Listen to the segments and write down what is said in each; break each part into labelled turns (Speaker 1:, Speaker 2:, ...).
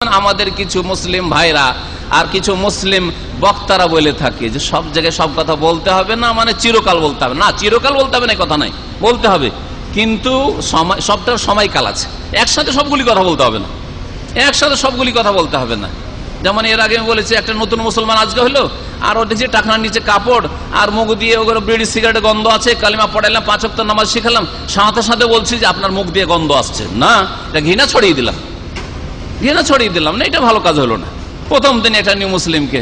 Speaker 1: আমাদের কিছু মুসলিম ভাইরা আর কিছু মুসলিম বক্তারা বলে থাকে যে সব জায়গায় সব কথা বলতে হবে না, মানে চিরকাল বলতে হবে না। চিরকাল বলতে হবে না কথা নাই, বলতে হবে, কিন্তু সবটার সময়কাল আছে। একসাথে সবগুলি কথা বলতে হবে না, একসাথে সবগুলি কথা বলতে হবে না। যেমন এর আগে আমি বলেছি, একটা নতুন মুসলমান আজকে হলো, আর ওর দেখছি টাকনার নিচে কাপড়, আর মুখ দিয়ে ওগুলো বিড়ি সিগারেট গন্ধ আছে, কালিমা পড়াইলাম, 5 ওয়াক্ত নামাজ শিখালাম, সাথে সাথে বলছি যে আপনার মুখ দিয়ে গন্ধ আসছে। না, এটা ঘৃণা ছড়িয়ে দিলাম, ঘৃণা ছড়িয়ে দিলাম না, এটা ভালো কাজ হলো না। প্রথম দিন একটা নিউ মুসলিমকে,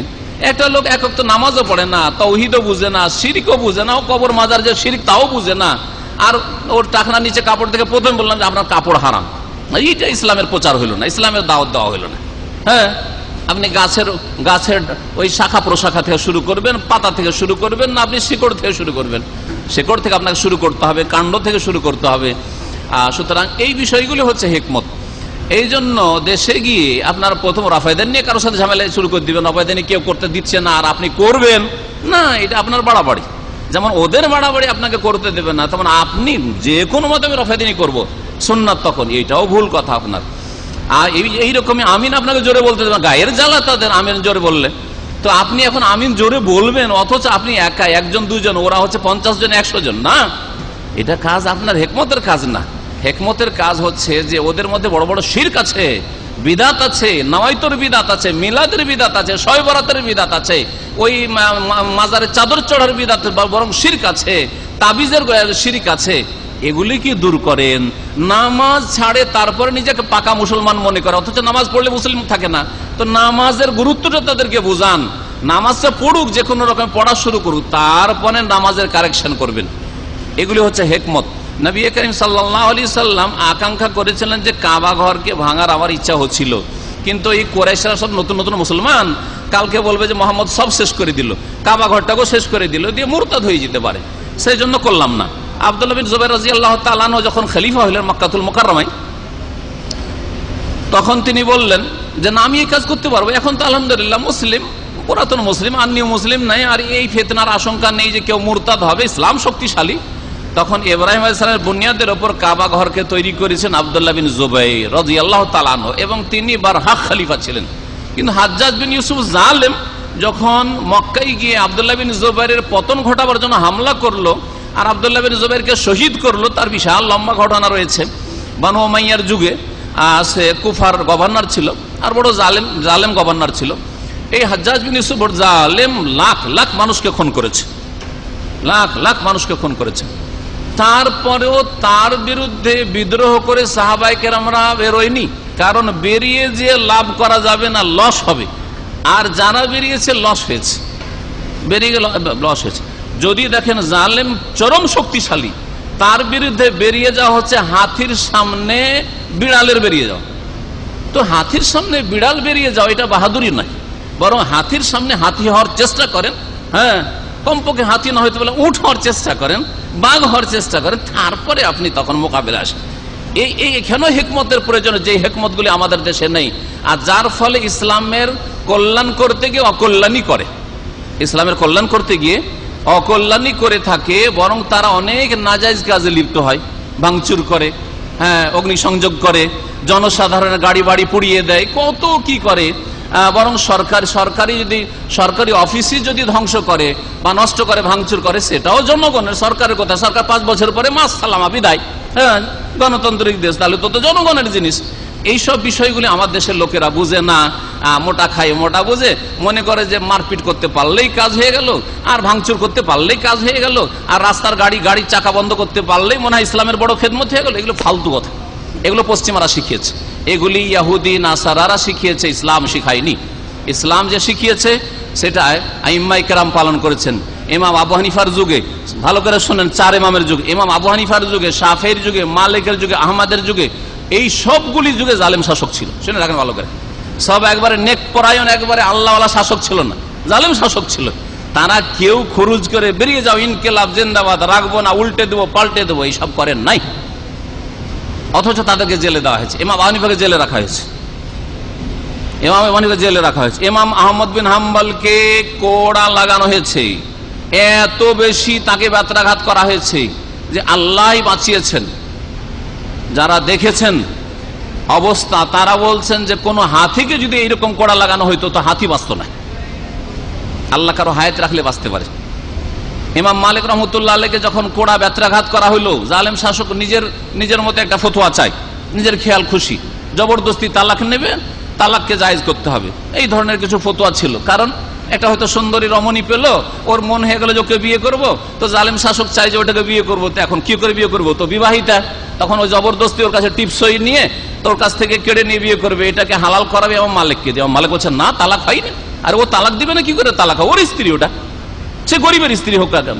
Speaker 1: একটা লোক এক ওয়াক্ত নামাজও পড়ে না, তাওহীদও বুঝে না, শিরকও বুঝে না, ও কবর মাজার যে শিরক তাও বুঝে না, আর ওর টাকনার নিচে কাপড় থেকে প্রথম বললাম যে আপনার কাপড় হারাম। এইটা ইসলামের প্রচার হইলো না, ইসলামের দাওয়াত দেওয়া হইলো না। হ্যাঁ, আপনি গাছের ওই শাখা প্রশাখা থেকে শুরু করবেন, পাতা থেকে শুরু করবেন না, আপনি শিকড় থেকে শুরু করবেন? শিকড় থেকে আপনাকে শুরু করতে হবে, কাণ্ড থেকে শুরু করতে হবে। সুতরাং এই বিষয়গুলি হচ্ছে হিকমত। এই জন্য দেশে গিয়ে আপনার প্রথম রাফায়দান নিয়ে কারোর সাথে ঝামেলা শুরু করে দিবেন, রাফায়দানি কেউ করতে দিচ্ছে না আর আপনি করবেন না, এটা আপনার বাড়াবাড়ি। যেমন ওদের বাড়াবাড়ি আপনাকে করতে দেবে না, তেমন আপনি যে কোনো মতে আমি রাফায়দানি করবো সুন্নাত, তখন এটাও ভুল কথা আপনার। আর এইরকমই আমিন আপনাকে জোরে বলতে দেবেন, গায়ের জ্বালা তাদের আমিন জোরে বললে। তো আপনি এখন আমিন জোরে বলবেন, অথচ আপনি একা, একজন দুজন, ওরা হচ্ছে 50 জন 100 জন। না, এটা কাজ আপনার হেকমতের কাজ না। হেকমতের কাজ হচ্ছে যে ওদের মধ্যে বড় বড় শিরক আছে, বিদাত আছে, নওয়াইতর বিদাত আছে, মিলাদের বিদাত আছে, শবে বরাতের বিদাত আছে, ওই মাজারে চাদর চড়ার বিদাত বরং শিরক আছে, তাবিজের শিরক আছে। এগুলি কি দূর করেন? নামাজ ছাড়ে তারপরে নিজেকে পাকা মুসলমান মনে করে, অথচ নামাজ পড়লে মুসলিম থাকে না। তো নামাজের গুরুত্বটা তাদেরকে বুঝান, নামাজটা পড়ুক, যে কোনো রকম পড়া শুরু করুক, তারপরে নামাজের কারেকশন করবেন। এগুলি হচ্ছে হেকমত। নবী করিম সাল্লাল্লাহু আলাইহি সাল্লাম আকাঙ্ক্ষা করেছিলেন যে কাবা ঘরকে ভাঙার আমার ইচ্ছা হচ্ছিল, কিন্তু এই কুরাইশরা সব নতুন নতুন মুসলমান, কালকে বলবে যে মোহাম্মদ সব শেষ করে দিল, কাবা ঘরটাকেও শেষ করে দিল, দিয়ে মুরতাদ হয়ে যেতে পারে, সেই জন্য করলাম না। আব্দুল্লাহ বিন জুবাইর রাদিয়াল্লাহু তাআলা আনহু যখন খলিফা হলেন মক্কাতুল মুকাররমায়, তখন তিনি বললেন যে না, আমি এই কাজ করতে পারবো। এখন তো আলহামদুলিল্লাহ মুসলিম, পুরাতন মুসলিম, আর নিউ মুসলিম নাই, আর এই ফিতনার আশঙ্কা নেই যে কেউ মুরতাদ হবে, ইসলাম শক্তিশালী। তখন ইব্রাহিম আলাইহিস সালামের বুনিয়াদের উপর কাবা ঘরকে তৈরি করেছেন আব্দুল্লাহ বিন জুবাইর রাদিয়াল্লাহু তাআলা আনহু, এবং তিনি বারহাক খলিফা ছিলেন। কিন্তু হাজ্জাজ বিন ইউসুফ জালেম যখন মক্কায় গিয়ে আব্দুল্লাহ বিন জুবাইরের পতন ঘটাবার জন্য হামলা করলো আর আব্দুল্লাহ বিন জুবাইরকে শহীদ করলো, তার বিশাল লম্বা ঘটনা রয়েছে। বানু উমাইয়ার যুগে সে কুফার গভর্নর ছিল, আর বড় জালেম গভর্নর ছিল। এই হাজ্জাজ বিন ইউসুফ জালেম লাখ লাখ মানুষকে খুন করেছে, লাখ লাখ মানুষকে খুন করেছে। তারপরেও তার বিরুদ্ধে বিদ্রোহ করে সাহাবায়ে কেরামরা বেরোয়নি, কারণ বেরিয়ে যে লাভ করা যাবে না, লস হবে। আর যারা বেরিয়েছে লস হয়েছে, বেরিয়ে গেল লস হয়েছে। যদি দেখেন জালেম চরম শক্তিশালী, তার বিরুদ্ধে বেরিয়ে যাওয়া হচ্ছে হাতির সামনে বিড়ালের বেরিয়ে যাওয়া। তো হাতির সামনে বিড়াল বেরিয়ে যাওয়া এটা বাহাদুরি নয়, বরং হাতির সামনে হাতি হওয়ার চেষ্টা করেন। হ্যাঁ, কমপক্ষে হাতি না হয়তো বলে উঠ হওয়ার চেষ্টা করেন, বাঘ হওয়ার চেষ্টা করেন, তারপরে আপনি তখন মোকাবিলা আসেন। এখানেও হেকমতের প্রয়োজন, যে হেকমতগুলি আমাদের দেশে নেই, আর যার ফলে ইসলামের কল্যাণ করতে গিয়ে অকল্যাণই করে, ইসলামের কল্যাণ করতে গিয়ে অকল্যাণই করে থাকে, বরং তারা অনেক নাজায়েজ কাজে লিপ্ত হয়, ভাঙচুর করে, হ্যাঁ, অগ্নিসংযোগ করে, জনসাধারণের গাড়ি বাড়ি পুড়িয়ে দেয়, কত কি করে। বরং সরকারি অফিসই যদি ধ্বংস করে বা নষ্ট করে, ভাঙচুর করে, সেটাও জনগণের, সরকারের কথা। সরকার 5 বছর পরে মাস সালামা বিদায়। হ্যাঁ, গণতান্ত্রিক দেশ, তাহলে তো জনগণের জিনিস। এইসব বিষয়গুলি আমার দেশের লোকেরা বুঝে না, মোটা খায় মোটা বুঝে, মনে করে যে মারপিট করতে পারলেই কাজ হয়ে গেল, আর ভাঙচুর করতে পারলেই কাজ হয়ে গেল, আর রাস্তার গাড়ির চাকা বন্ধ করতে পারলেই মনে হয় ইসলামের বড় খেদমত হয়ে গেল। এগুলো ফালতু কথা, এগুলো পশ্চিমারা শিখিয়েছে, এগুলি ইহুদি নাসারারা শিখিয়েছে, ইসলাম শিখায়নি। ইসলাম যে শিখিয়েছে সেটা আইম্মায়ে কেরাম পালন করেছেন। ইমাম আবু হানিফার যুগে, ভালো করে শোনেন, 4 ইমামের যুগে, ইমাম আবু হানিফার যুগে, শাফিঈর যুগে, মালিকের যুগে, আহমদের যুগে, এই সবগুলি যুগে জালেম শাসক ছিল। শুনে রাখেন ভালো করে, সব একবারে নেক পরায়ণ, একবারে আল্লাহওয়ালা শাসক ছিল না, জালেম শাসক ছিল। তারা কেউ খরুজ করে বেরিয়ে যাও, ইনকিলাব জিন্দাবাদ, রাখবো না, উল্টে দেবো, পাল্টে দেবো, এইসব করেন নাই। অথচ তাদেরকে জেলে দেওয়া হয়েছে, ইমাম আবু হানিফাকে জেলে রাখা হয়েছে, ইমাম আবু হানিফাকে জেলে রাখা হয়েছে। ইমাম আহমদ বিন হাম্বলকে কোড়া লাগানো হয়েছে, এত বেশি তাকে ব্যত্রাঘাত করা হয়েছে যে আল্লাহই বাঁচিয়েছেন। যারা দেখেছেন অবস্থা, তারা বলছেন যে কোন হাতিকে যদি এইরকম কড়া লাগানো হইতো তো হাতি বাঁচত না, আল্লাহ কারো হায়াত রাখলে বাঁচতে পারে। ইমাম মালিক রহমতুল্লাহ আলাইকে যখন কোড়া ব্যত্রাঘাত করা হইলো, জালেম শাসক নিজের মতো একটা ফতোয়া চায়, নিজের খেয়াল খুশি, জবরদস্তি তালাক নেবে, তালাককে জায়েজ করতে হবে, এই ধরনের কিছু ফতোয়া ছিল। কারণ একটা হয়তো সুন্দরী রমণী পেলো, ওর মন হয়ে গেল যে ওকে বিয়ে করবো, তো জালেম শাসক চাই যে ওটাকে বিয়ে করবো, তো এখন কি করে বিয়ে করবো, তো বিবাহিতা, তখন ওই জবরদস্তি ওর কাছে টিপসই নিয়ে তোর কাছ থেকে কেড়ে নিয়ে বিয়ে করবে, এটাকে হালাল করাবে এবং মালিককে দিয়ে। মালিক বলছে না, তালাক হয়নি। আর ও তালাক দিবে না কি করে, তালাক ওর স্ত্রী, ওটা সে গরিবের স্ত্রী হোক না কেন।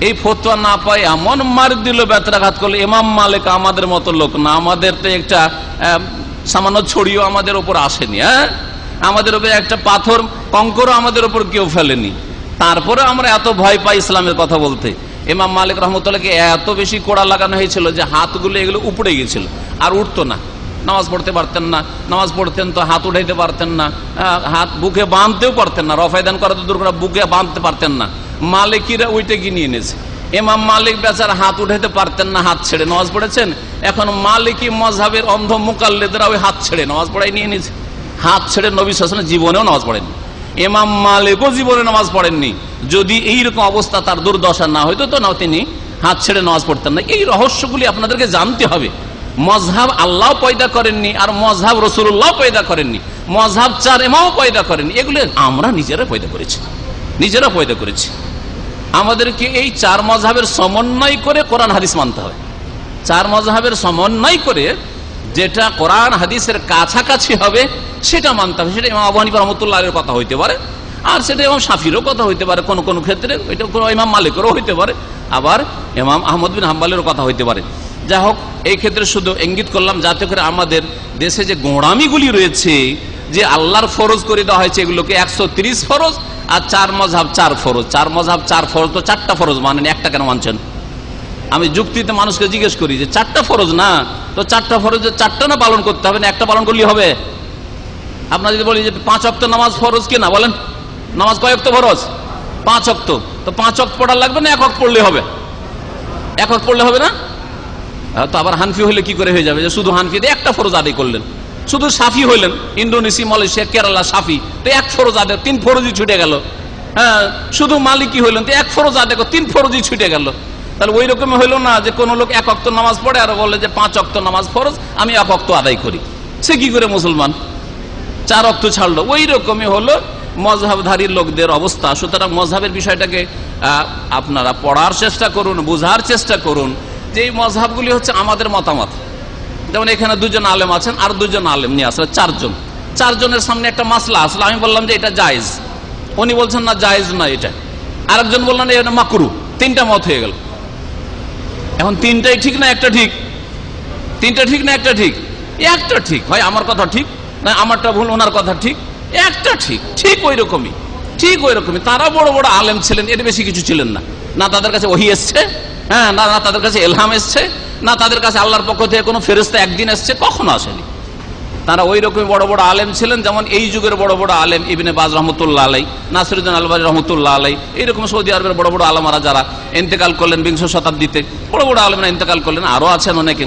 Speaker 1: এই ফতোয়া না পায় এমন মার দিল, ব্যত্রাঘাত করলো। ইমাম মালিক আমাদের মতো লোক না, আমাদের তো একটা সামান্য ছড়িও আমাদের ওপর আসেনি, হ্যাঁ, আমাদের উপরে একটা পাথর কঙ্করও আমাদের উপর কেউ ফেলেনি, তারপরে আমরা এত ভয় পাই ইসলামের কথা বলতে। ইমাম মালিক রহমতুল্লাহকে এত বেশি কোড়া লাগানো হয়েছিল যে হাতগুলো এগুলো উপড়ে গিয়েছিল, আর উঠতো না, নামাজ পড়তে পারতেন না, নামাজ পড়তেন তো হাত উঠাইতে পারতেন না, হাত বুকে বাঁধতেও পারতেন না, রফায়দান করা তো দূর করে বুকে বাঁধতে পারতেন না। মালিকিরা ওইটা কিনে এনেছে। ইমাম মালিক বেচার হাত উঠাইতে পারতেন না, হাত ছেড়ে নামাজ পড়েছেন। এখন মালিকি মযহাবের অন্ধ মুকাল্লিদরা ওই হাত ছেড়ে নামাজ পড়াই নিয়ে নিয়েছে। হাত ছেড়ে নবী সাল্লাল্লাহু আলাইহি ওয়াসাল্লাম জীবনেও নামাজ পড়েননি, ইমাম মালিকও জীবনে নামাজ পড়েননি। যদি এইরকম অবস্থা তার দুর্দশা না হইতো তো না তিনি হাত ছেড়ে নামাজ পড়তেন না। এই রহস্যগুলি আপনাদেরকে জানতে হবে। মযহাব আল্লাহ পয়দা করেননি, আর মযহাব রাসূলুল্লাহ পয়দা করেননি, মযহাব চার ইমাম পয়দা করেননি, এগুলো আমরা নিজেরা পয়দা করেছি। আমাদেরকে এই চার মযহাবের সমন্বয় করে কোরআন হাদিস মানতে হবে। চার মযহাবের সমন্বয় করে যেটা কোরআন হাদিসের কাছাকাছি হবে সেটা মানতে হবে। সেটা ইমাম আবু হানিফা রাহমাতুল্লাহির কথা হইতে পারে, আর সেটা ইমাম শাফিরও কথা হইতে পারে, কোন কোন ক্ষেত্রে এটা ইমাম মালিকেরও হইতে পারে, আবার ইমাম আহমদ বিন হাম্বলেরও কথা হইতে পারে। যাই হোক, এই ক্ষেত্রে শুধু ইঙ্গিত করলাম যাতে করে আমাদের দেশে যে গোঁড়ামিগুলি রয়েছে, যে আল্লাহর ফরজ করে দেওয়া হয়েছে এগুলোকে 130 ফরজ, আর চার মযহাব 4 ফরজ। চার মযহাব 4 ফরজ, তো 4টা ফরজ মানেন, একটা কেন মানছেন? আমি যুক্তিতে মানুষকে জিজ্ঞেস করি যে 4টা ফরজ না, তো 4টা ফরজের 4টা না পালন করতে হবে, না একটা পালন করলেই হবে? আপনার যদি বলি যে 5 ওয়াক্ত নামাজ ফরজ কি না, বলেন নামাজ কয় ওয়াক্ত ফরজ? 5 ওয়াক্ত। তো 5 ওয়াক্ত পড়া লাগবে না 1 ওয়াক্ত পড়লে হবে? 1 ওয়াক্ত পড়লে হবে না? তো আবার হানফি হলে কি করে হয়ে যাবে যে শুধু হানফি দিয়ে একটা ফরজ আদায় করলেন? শুধু সাফি হইলেন, ইন্দোনেশিয়া, মালয়েশিয়া, কেরালা সাফি, তো 1 ফরজ আদায়, 3 ফরজই ছুটে গেল। হ্যাঁ, শুধু মালিকি হইলেন তো 1 ফরজ আদায়, 3 ফরজই ছুটে গেল। তাহলে ওই রকম হইলো না যে কোন লোক 1 ওয়াক্ত নামাজ পড়ে আর বলে যে 5 ওয়াক্ত নামাজ ফরজ, আমি 1 ওয়াক্ত আদায় করি। সে কি করে মুসলমান? 4 ওয়াক্ত ছাড়লো। ওই রকমই হলো মযহাবধারী লোকদের অবস্থা। সুতরাং মযহাবের বিষয়টাকে আপনারা পড়ার চেষ্টা করুন, বোঝার চেষ্টা করুন যে এই মযহাবগুলি হচ্ছে আমাদের মতামত। যেমন এখানে 2 জন আলেম আছেন, আর 2 জন আলেম নিয়ে আসলে 4 জন। 4 জনের সামনে একটা মাসলা আসলে, আমি বললাম যে এটা জায়েজ, উনি বলছেন না জায়েজ না এটা, আরেকজন বললেন এটা মাকরুহ। 3টা মত হয়ে গেল। এখন 3টাই ঠিক না একটা ঠিক? 3টা ঠিক না একটা ঠিক? একটা ঠিক। হয় আমার কথা ঠিক, না আমারটা ভুল, ওনার কথা ঠিক, একটা ঠিক। ঠিক ওই রকমই, ঠিক ওই রকমই। তারা বড় বড় আলেম ছিলেন, এর বেশি কিছু ছিলেন না। না তাদের কাছে ওহী এসছে, হ্যাঁ, না তাদের কাছে ইলহাম এসছে, না তাদের কাছে আল্লাহর পক্ষ থেকে কোনো ফেরেশতা একদিন এসছে, কখনো আসেনি। তারা ওই রকমই বড় বড় আলেম ছিলেন। যেমন এই যুগের বড় বড় আলেম ইবনে বাজ রহমতুল্লাহ আলাই, নাসিরুদ্দিন আলবানী রহমতুল্লাহ আলাই, এইরকম সৌদি আরবের বড় বড় আলেমারা যারা ইন্তেকাল করলেন 20 শতাব্দীতে, বড় বড় আলেমরা ইন্তেকাল করলেন, আরো আছেন অনেকে।